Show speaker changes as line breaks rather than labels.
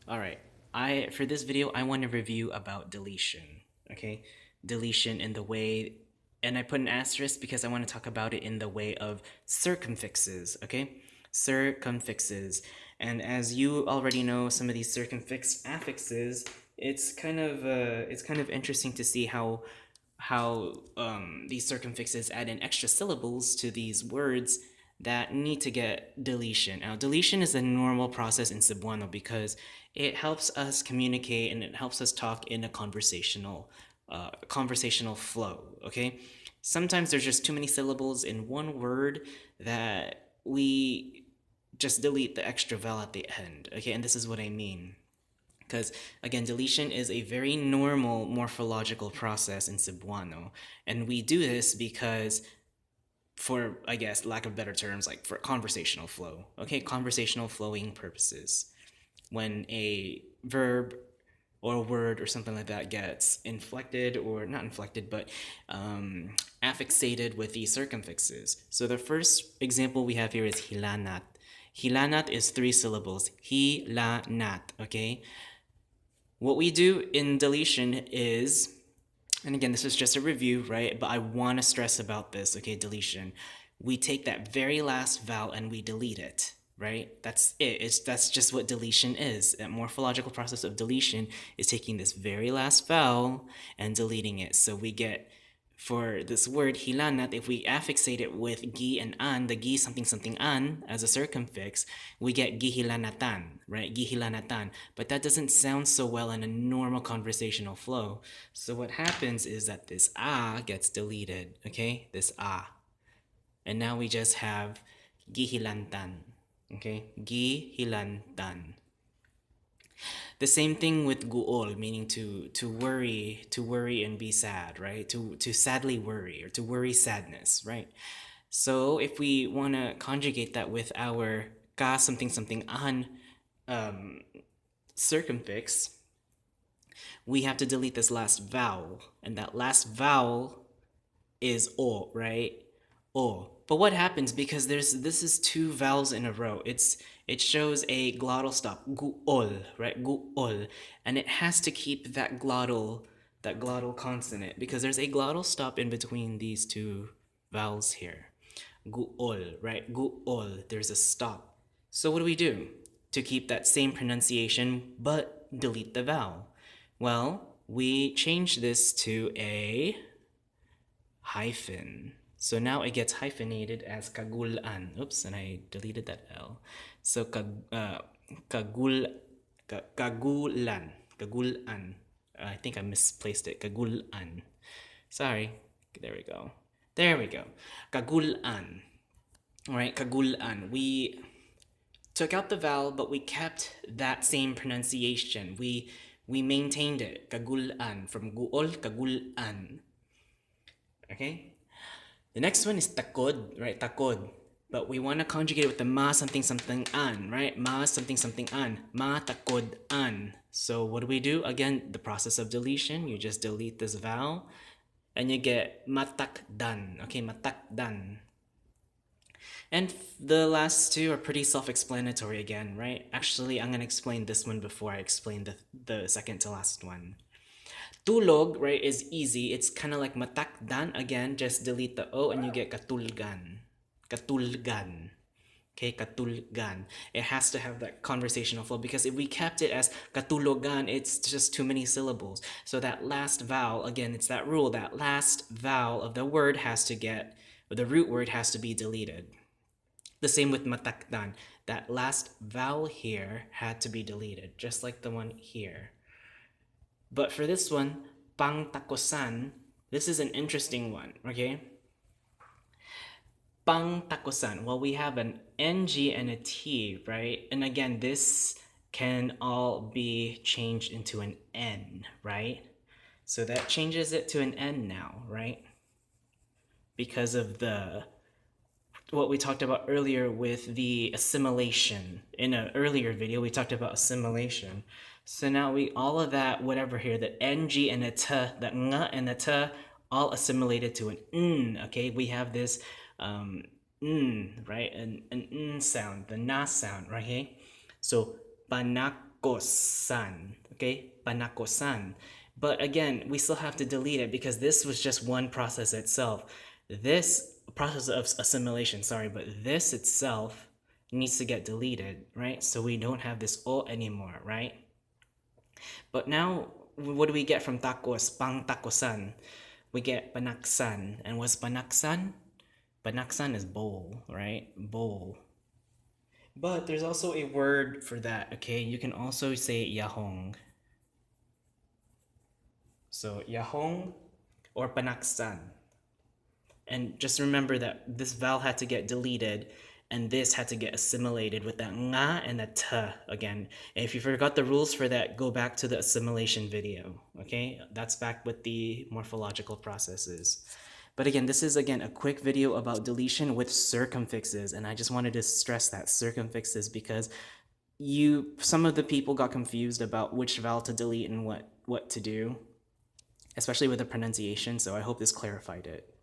All right. For this video, I want to review about deletion. Okay, deletion in the way, and I put an asterisk because I want to talk about it in the way of circumfixes. Okay, circumfixes, and as you already know, some of these circumfix affixes, it's kind of interesting to see how these circumfixes add in extra syllables to these words that need to get deletion. Now, deletion is a normal process in Cebuano because it helps us communicate and it helps us talk in a conversational flow. Okay, sometimes there's just too many syllables in one word that we just delete the extra vowel at the end. Okay, and this is what I mean. Because again, deletion is a very normal morphological process in Cebuano. And we do this because, for, I guess, lack of better terms, like for conversational flow. Okay, conversational flowing purposes. When a verb or a word or something like that gets inflected, or not inflected, but affixated with these circumfixes. So the first example we have here is hilanat. Hilanat is 3 syllables. Hilanat, okay? What we do in deletion is, and again, this is just a review, right? But I want to stress about this, okay? Deletion. We take that very last vowel and we delete it, right? That's it. That's just what deletion is. That morphological process of deletion is taking this very last vowel and deleting it. So we get, for this word hilanat, if we affixate it with gi and an, the gi something something an as a circumfix, we get gihilanatan, right? Gihilanatan. But that doesn't sound so well in a normal conversational flow. So what happens is that this gets deleted, okay? This and now we just have gihilantan, okay? Gihilantan. The same thing with guol, meaning to worry and be sad, right? To sadly worry, or to worry sadness, right? So if we want to conjugate that with our ka something something an circumfix, we have to delete this last vowel, and that last vowel is o, right? O. But what happens, because this is 2 vowels in a row, it shows a glottal stop, guol, right? Guol, and it has to keep that glottal consonant, because there's a glottal stop in between these 2 vowels here. Guol, right? Guol, there's a stop. So what do we do to keep that same pronunciation but delete the vowel? Well, we change this to a hyphen. So now it gets hyphenated as kagulan. Oops, and I deleted that L. So kagulan. Kagulan. I think I misplaced it. Kagulan. Sorry. There we go. There we go. Kagulan. All right, kagulan. We took out the vowel, but we kept that same pronunciation. We maintained it. Kagulan, from guol, kagulan. Okay. The next one is takod, right? Takod. But we want to conjugate it with the ma something something an, right? Ma something something an. Ma takod an. So what do we do? Again, the process of deletion. You just delete this vowel and you get matakdan. Okay, matakdan. And the last 2 are pretty self-explanatory again, right? Actually, I'm going to explain this one before I explain the second to last one. Tulog, right, is easy. It's kind of like matakdan. Again, just delete the O and you get katulgan. Katulgan. Okay, katulgan. It has to have that conversational flow, because if we kept it as katulogan, it's just too many syllables. So that last vowel, again, it's that rule, that last vowel of the word has to get, or the root word has to be deleted. The same with matakdan. That last vowel here had to be deleted, just like the one here. But for this one, pangtakosan, this is an interesting one, okay? Pangtakosan, well, we have an NG and a T, right? And again, this can all be changed into an N, right? So that changes it to an N now, right? Because of what we talked about earlier with the assimilation. In an earlier video, we talked about assimilation. So now all of that, whatever here, the ng and the t, the ng and the t, all assimilated to an n, okay? We have this n, right? An n sound, the na sound, right? Okay? So, panakosan. Okay, panakosan. But again, we still have to delete it because this was just one process itself. This process of assimilation, sorry, but this itself needs to get deleted, right? So we don't have this o anymore, right? But now, what do we get from tacos? Pang takosan. We get panaksan. And what's panaksan? Panaksan is bowl, right? Bowl. But there's also a word for that, okay? You can also say yahong. So yahong or panaksan. And just remember that this vowel had to get deleted and this had to get assimilated with that nga and the t again. And if you forgot the rules for that, go back to the assimilation video, okay? That's back with the morphological processes. But again, this is again a quick video about deletion with circumfixes, and I just wanted to stress that circumfixes because some of the people got confused about which vowel to delete and what to do, especially with the pronunciation, so I hope this clarified it.